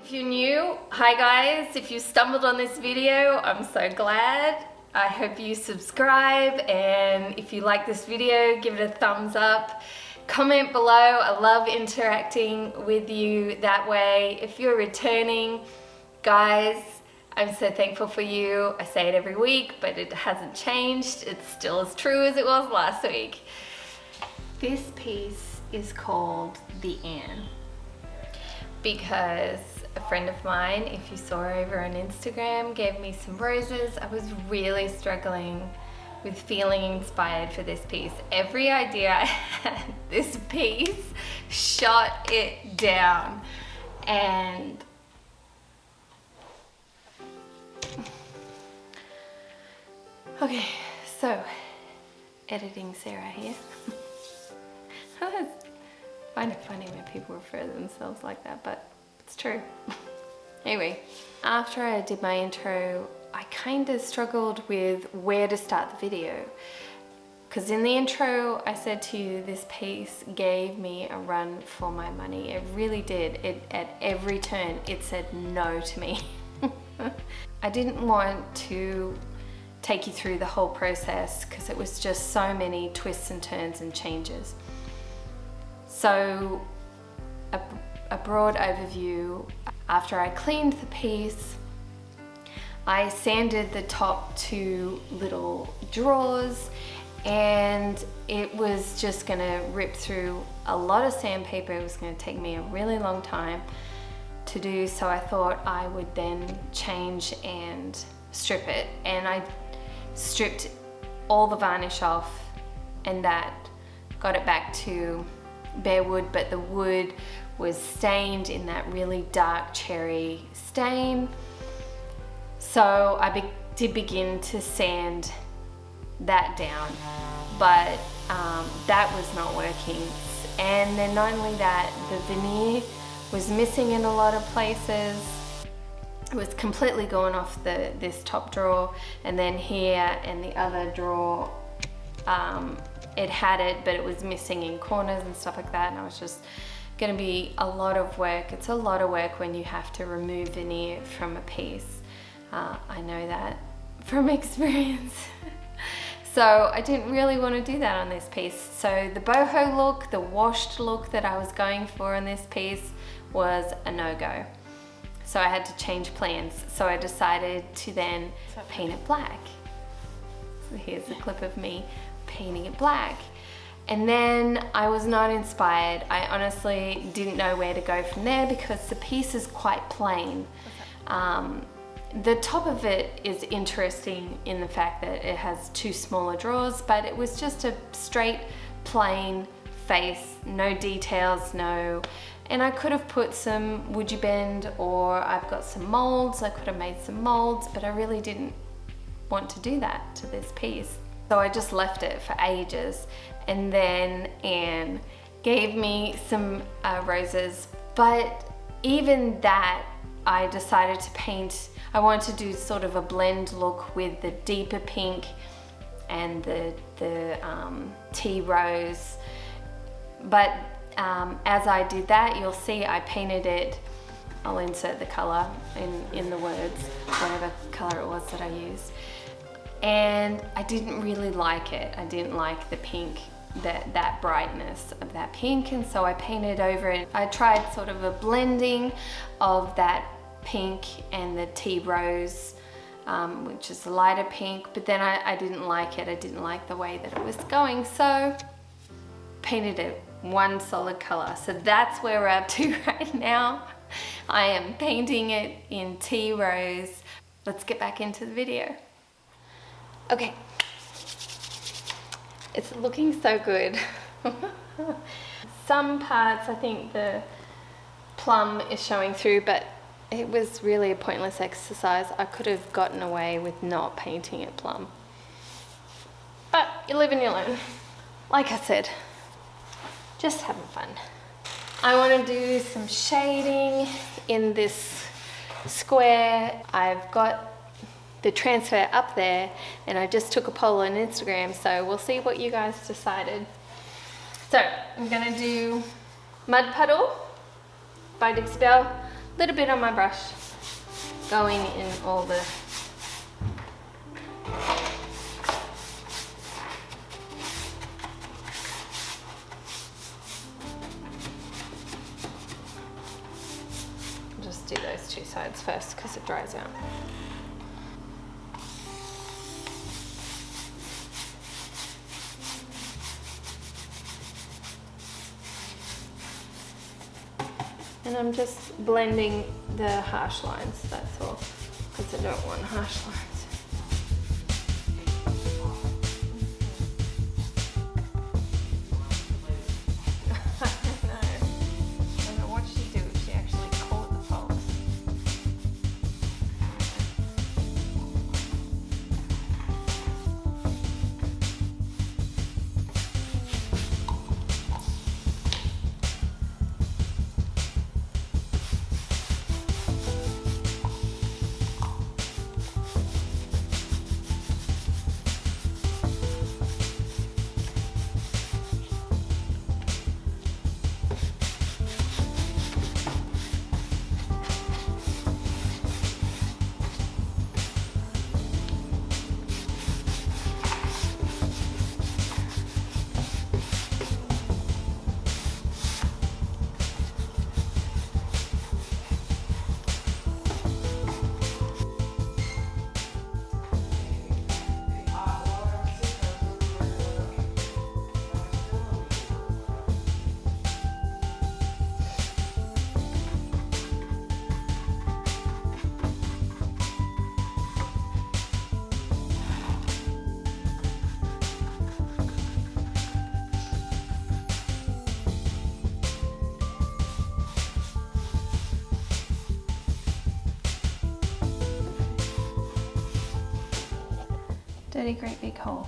If you're new, hi guys. If you stumbled on this video, I'm so glad. I hope you subscribe, and if you like this video, give it a thumbs up. Comment below. I love interacting with you that way. If you're returning, guys, I'm so thankful for you. I say it every week, but it hasn't changed. It's still as true as it was last week. This piece is called The Anne because a friend of mine, if you saw over on Instagram, gave me some roses. I was really struggling with feeling inspired for this piece. Every idea I had, this piece shot it down. And okay, so editing Sarah here. I find it funny when people refer to themselves like that, but it's true. Anyway, after I did my intro, I kind of struggled with where to start the video. Because in the intro, I said to you, this piece gave me a run for my money. It really did. At every turn, it said no to me. I didn't want to take you through the whole process because it was just so many twists and turns and changes. So a broad overview, after I cleaned the piece, I sanded the top two little drawers, and it was just gonna rip through a lot of sandpaper. It was gonna take me a really long time to do, so I thought I would then change and strip it. And I stripped all the varnish off, and that got it back to bare wood, but the wood was stained in that really dark cherry stain. So I did begin to sand that down, but that was not working. And then not only that, the veneer was missing in a lot of places. It was completely gone off this top drawer, and then here and the other drawer, it had it, but it was missing in corners and stuff like that, and I was just gonna be a lot of work. It's a lot of work when you have to remove veneer from a piece. I know that from experience. So I didn't really want to do that on this piece. So the boho look, the washed look that I was going for on this piece was a no-go. So I had to change plans. So I decided to then paint it black. So here's a clip of me painting it black. And then I was not inspired. I honestly didn't know where to go from there because the piece is quite plain. The top of it is interesting in the fact that it has two smaller drawers, but it was just a straight, plain face, no details, no. And I could have put some would you bend, or I've got some molds. I could have made some molds, but I really didn't want to do that to this piece. So I just left it for ages. And then Anne gave me some roses, but even that, I decided to paint. I wanted to do sort of a blend look with the deeper pink and the tea rose. But as I did that, you'll see I painted it. I'll insert the color in the words, whatever color it was that I used. And I didn't really like it. I didn't like the pink, that brightness of that pink, and so I painted over it. I tried sort of a blending of that pink and the tea rose, which is a lighter pink, but then I didn't like it. I didn't like the way that it was going, so painted it one solid color. So that's where we're up to right now. I am painting it in tea rose. Let's get back into the video. Okay, it's looking so good. Some parts I think the plum is showing through, but it was really a pointless exercise. I could have gotten away with not painting it plum. But you live and you learn. Like I said, just having fun. I want to do some shading in this square. I've got the transfer up there, and I just took a poll on Instagram, so we'll see what you guys decided. So I'm gonna do Mud Puddle by Dixie, Belle, little bit on my brush, going in all the just do those two sides first because it dries out. And I'm just blending the harsh lines, that's all, because I don't want harsh lines. Dirty great big hole.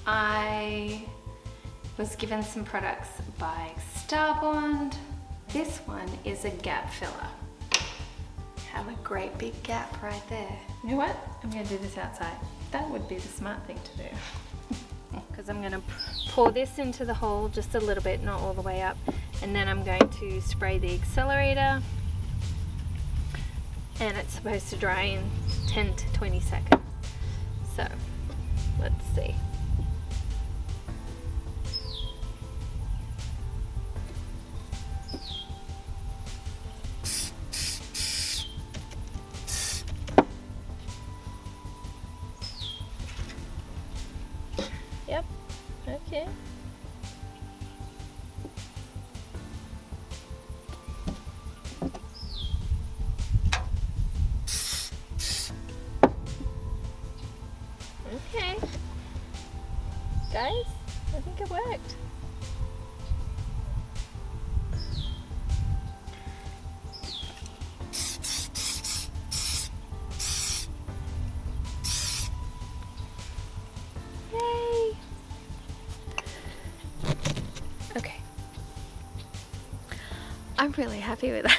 I was given some products by Starbond. This one is a gap filler. Have a great big gap right there. You know what? I'm gonna do this outside. That would be the smart thing to do. Because I'm gonna pour this into the hole just a little bit, not all the way up. And then I'm going to spray the accelerator. And it's supposed to dry in 10 to 20 seconds. So, let's see. Yep, okay. Okay, guys, I think it worked. Yay! Okay, I'm really happy with that.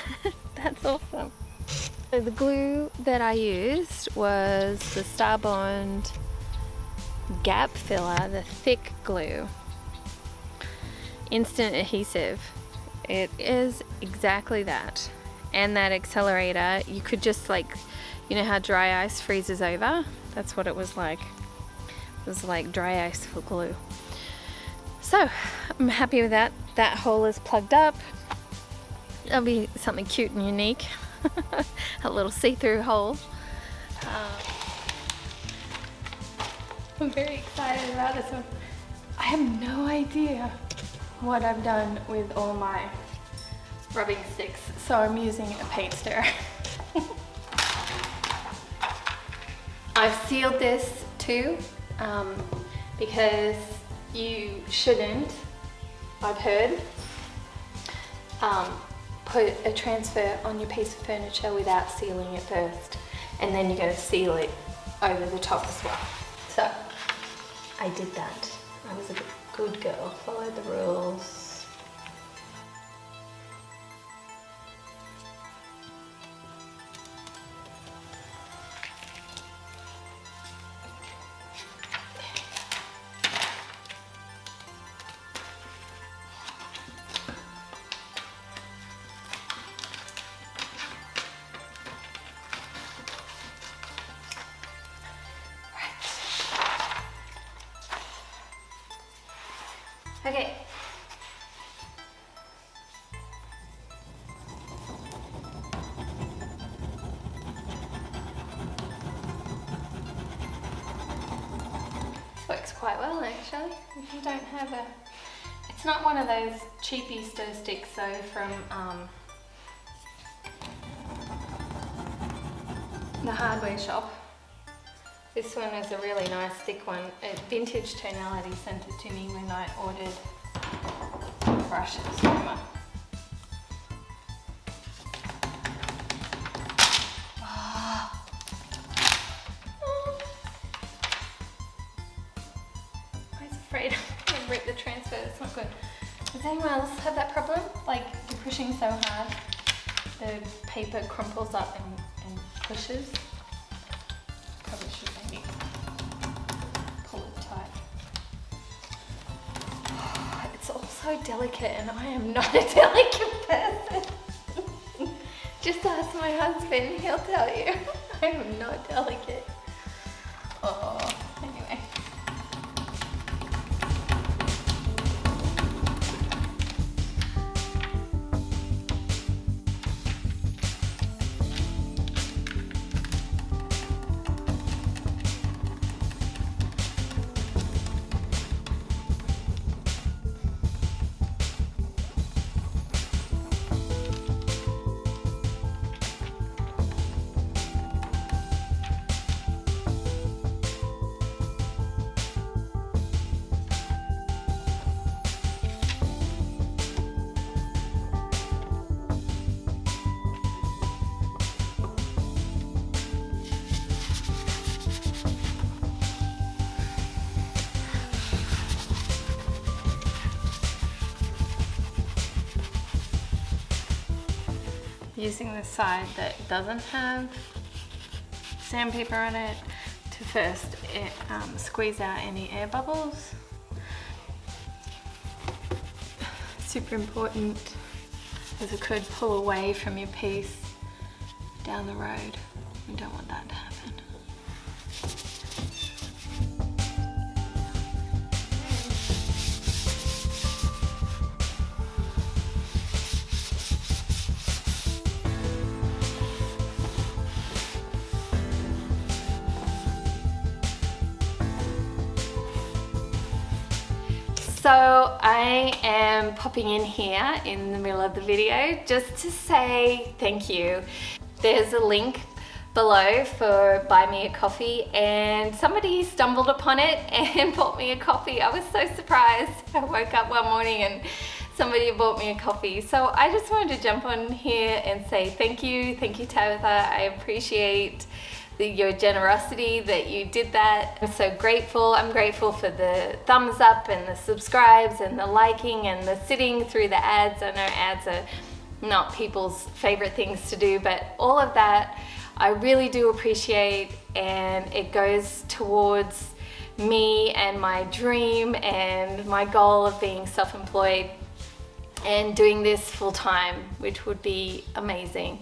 That's awesome. So the glue that I used was the Starbond gap filler, the thick glue, instant adhesive. It is exactly that. And that accelerator, you could just, like, you know how dry ice freezes over? That's what it was like. It was like dry ice for glue. So I'm happy with that. That hole is plugged up. That'll be something cute and unique. A little see-through hole. I'm very excited about this one. I have no idea what I've done with all my rubbing sticks, so I'm using a paint stirrer. I've sealed this too, because you shouldn't, I've heard, put a transfer on your piece of furniture without sealing it first, and then you're going to seal it over the top as well. So I did that. I was a good girl, followed the rules. Okay. Works quite well actually. If you don't have a, it's not one of those cheapy stir sticks though from the hardware shop. This one is a really nice thick one. Vintage Tonality sent it to me when I ordered brushes from her. I was afraid I'm going to rip the transfer, it's not good. Does anyone else have that problem? Like you're pushing so hard, the paper crumples up and pushes? Probably should maybe pull it tight. It's all so delicate and I am not a delicate person. Just ask my husband, he'll tell you. I am not delicate. Oh, anyway. Using the side that doesn't have sandpaper on it to first squeeze out any air bubbles. Super important, as it could pull away from your piece down the road. We don't want that to happen. So I am popping in here in the middle of the video just to say thank you. There's a link below for buy me a coffee and somebody stumbled upon it and bought me a coffee. I was so surprised. I woke up one morning and somebody bought me a coffee. So I just wanted to jump on here and say thank you Tabitha. I appreciate your generosity that you did that. I'm so grateful. I'm grateful for the thumbs up and the subscribes and the liking and the sitting through the ads. I know ads are not people's favorite things to do, but all of that I really do appreciate, and it goes towards me and my dream and my goal of being self-employed and doing this full-time, which would be amazing.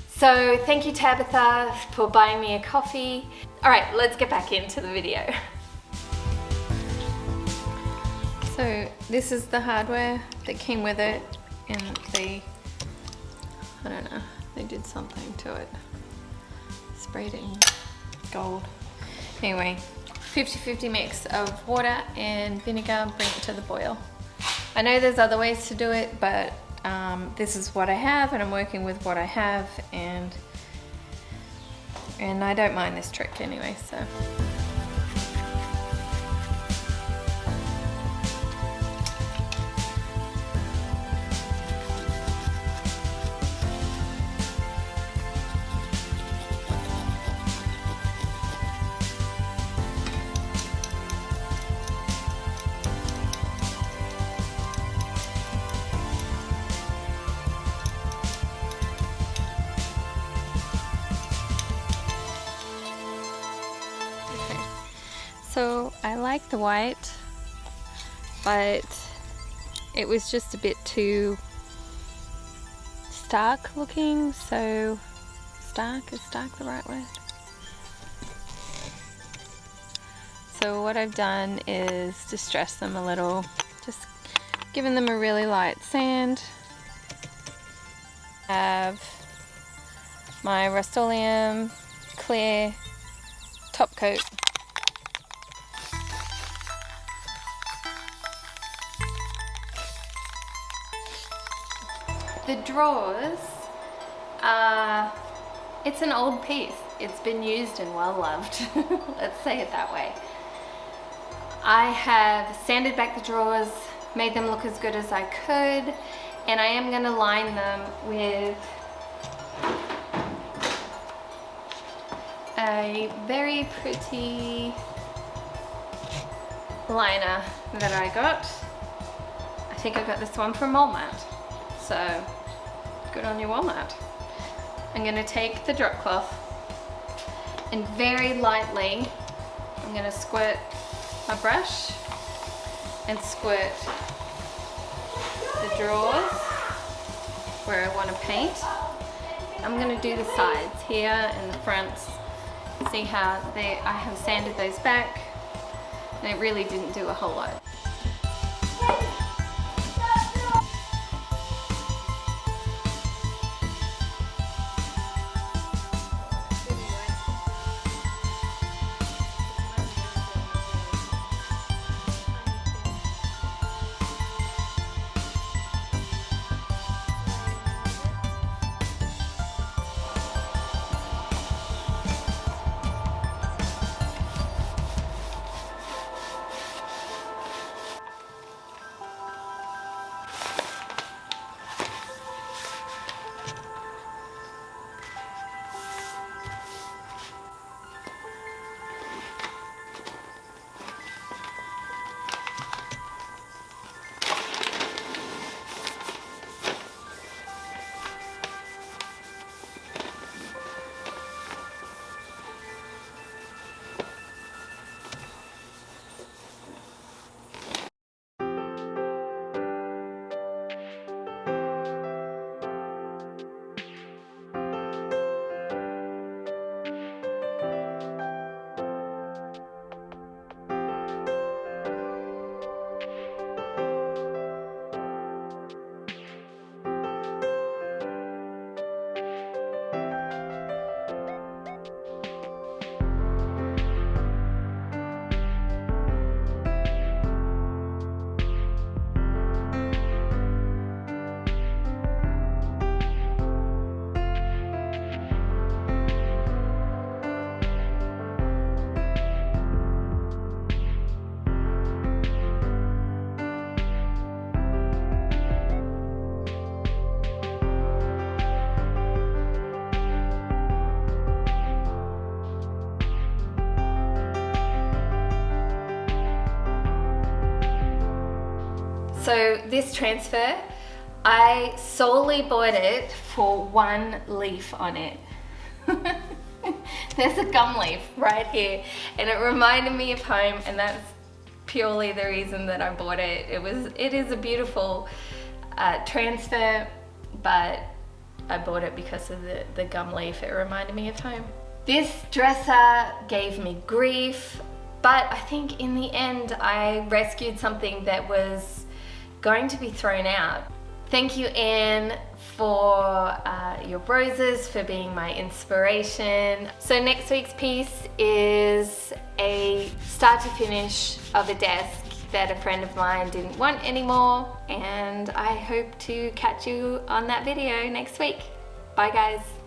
So thank you Tabitha for buying me a coffee. All right, let's get back into the video. So this is the hardware that came with it, and they, I don't know, they did something to it. Sprayed it in gold. Anyway, 50-50 mix of water and vinegar, bring it to the boil. I know there's other ways to do it, but this is what I have, and I'm working with what I have, and I don't mind this trick anyway, so. So I like the white, but it was just a bit too stark looking, so is stark the right word? So what I've done is distress them a little Just giving them a really light sand. I have my Rust-Oleum clear top coat. The drawers are, it's an old piece. It's been used and well loved. Let's say it that way. I have sanded back the drawers, made them look as good as I could, and I am going to line them with a very pretty liner that I got. I think I got this one from Walmart, so good on you, Walmart. I'm going to take the drop cloth and very lightly I'm going to squirt my brush and squirt the drawers where I want to paint. I'm going to do the sides here and the fronts. See how I have sanded those back, and it really didn't do a whole lot. So this transfer, I solely bought it for one leaf on it. There's a gum leaf right here, and it reminded me of home, and that's purely the reason that I bought it. It is a beautiful transfer, but I bought it because of the gum leaf. It reminded me of home. This dresser gave me grief, but I think in the end I rescued something that was going to be thrown out. Thank you, Anne, for your roses, for being my inspiration. So next week's piece is a start to finish of a desk that a friend of mine didn't want anymore, and I hope to catch you on that video next week. Bye guys.